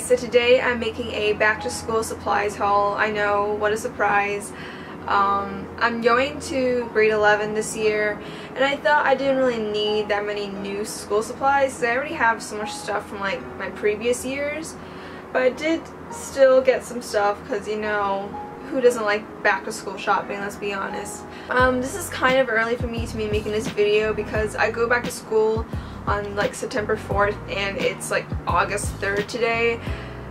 so today I'm making a back to school supplies haul. I know, what a surprise. I'm going to grade 11 this year, and I thought I didn't really need that many new school supplies because I already have so much stuff from like my previous years, but I did still get some stuff because, you know, who doesn't like back to school shopping, let's be honest. This is kind of early for me to be making this video because I go back to school on like September 4th and it's like August 3rd today.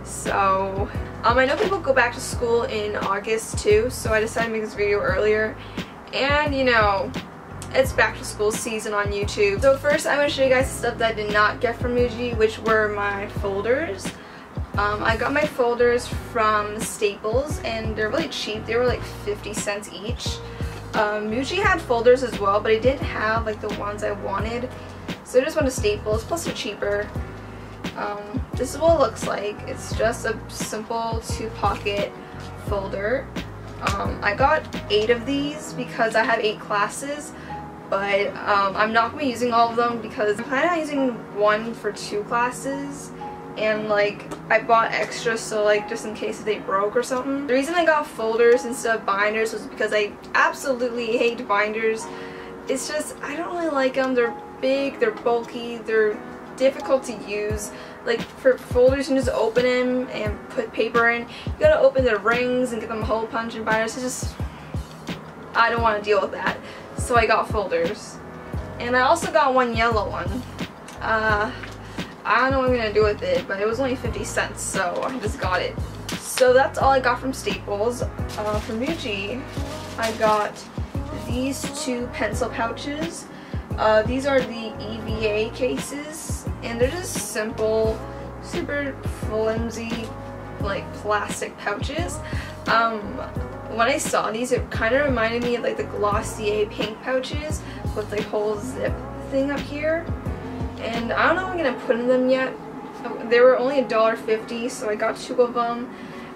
So I know people go back to school in August too, so I decided to make this video earlier. And you know, it's back to school season on YouTube. So first I'm going to show you guys the stuff that I did not get from Muji, which were my folders. I got my folders from Staples and they're really cheap. They were like 50 cents each. Muji had folders as well, but I didn't have like the ones I wanted, so I just went to Staples, plus they're cheaper. This is what it looks like. It's just a simple 2-pocket folder. I got 8 of these because I have 8 classes, but I'm not going to be using all of them because I'm planning on using one for 2 classes, and like I bought extra so like just in case they broke or something. The reason I got folders instead of binders was because I absolutely hate binders. It's just, I don't really like them. They're big, they're bulky, they're difficult to use. Like for folders, you can just open them and put paper in. You gotta open the rings and get them hole punch and binders. It's just, I don't want to deal with that. So I got folders. And I also got one yellow one. I don't know what I'm gonna do with it, but it was only 50 cents, so I just got it. So that's all I got from Staples. From Muji, I got these 2 pencil pouches. These are the EVA cases, and they're just simple, super flimsy, like plastic pouches. When I saw these, it kind of reminded me of like the Glossier pink pouches with the whole zip thing up here. And I don't know what I'm gonna put in them yet. They were only $1.50, so I got 2 of them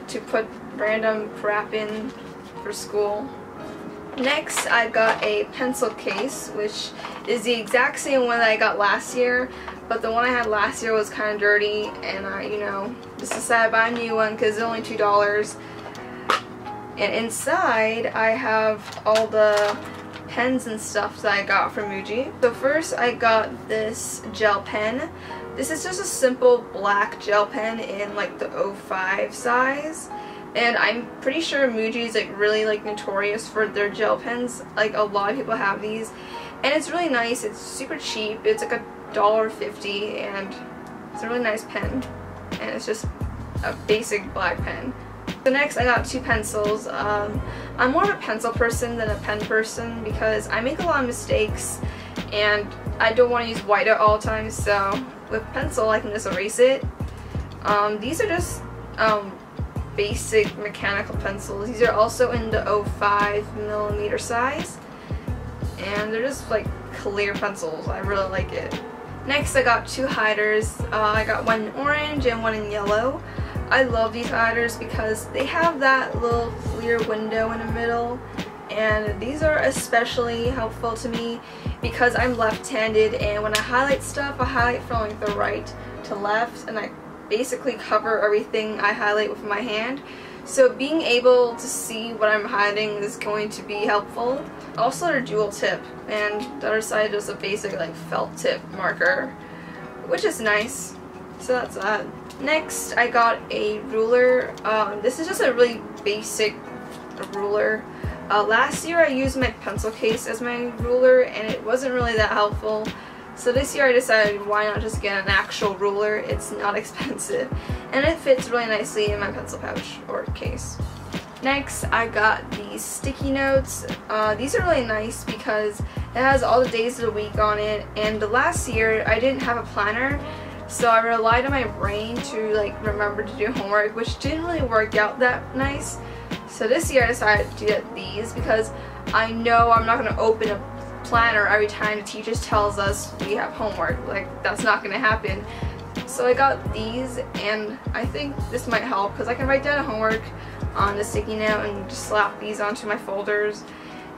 to put random crap in for school. Next, I got a pencil case, which is the exact same one that I got last year, but the one I had last year was kind of dirty, and I, you know, just decided to buy a new one because it's only $2. And inside, I have all the pens and stuff that I got from Muji. So first, I got this gel pen. This is just a simple black gel pen in like the 05 size. And I'm pretty sure Muji is like really like notorious for their gel pens. Like a lot of people have these, and it's really nice. It's super cheap. It's like $1.50, and it's a really nice pen. And it's just a basic black pen. So next, I got 2 pencils. I'm more of a pencil person than a pen person because I make a lot of mistakes, and I don't want to use white at all times. So with pencil, I can just erase it. These are just basic mechanical pencils. These are also in the 05mm size, and they're just like clear pencils. I really like it. Next, I got 2 hiders. I got one in orange and one in yellow. I love these hiders because they have that little clear window in the middle, and these are especially helpful to me because I'm left-handed, and when I highlight stuff, I highlight from like the right to left, and I basically cover everything I highlight with my hand. So being able to see what I'm highlighting is going to be helpful. Also, they're dual tip, and the other side is a basic like felt tip marker, which is nice. So that's that. Next, I got a ruler. This is just a really basic ruler. Last year I used my pencil case as my ruler, and it wasn't really that helpful. So this year I decided, why not just get an actual ruler? It's not expensive, and it fits really nicely in my pencil pouch or case. Next, I got these sticky notes. These are really nice because it has all the days of the week on it, and the last year I didn't have a planner, so I relied on my brain to like remember to do homework, which didn't really work out that nice. So this year I decided to get these because I know I'm not going to open a planner every time the teacher tells us we have homework. Like, that's not going to happen. So I got these, and I think this might help because I can write down homework on the sticky note and just slap these onto my folders,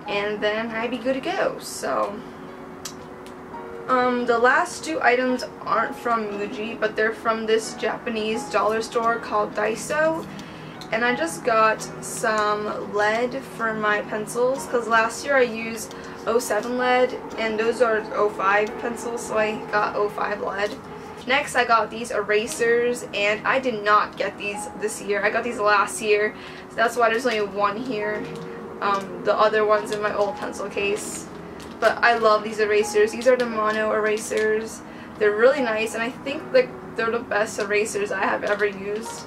and then I'd be good to go. So The last two items aren't from Muji, but they're from this Japanese dollar store called Daiso. And I just got some lead for my pencils because last year I used 07 lead and those are 05 pencils, so I got 05 lead. Next I got these erasers, and I did not get these this year. I got these last year, so that's why there's only one here. The other one's in my old pencil case. But I love these erasers. These are the mono erasers. They're really nice, and I think like they're the best erasers I have ever used.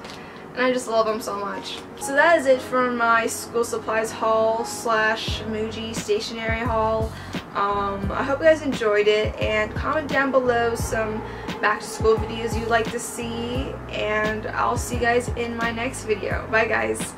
And I just love them so much. So that is it for my school supplies haul slash Muji stationery haul. I hope you guys enjoyed it, and comment down below some back to school videos you'd like to see, and I'll see you guys in my next video. Bye guys.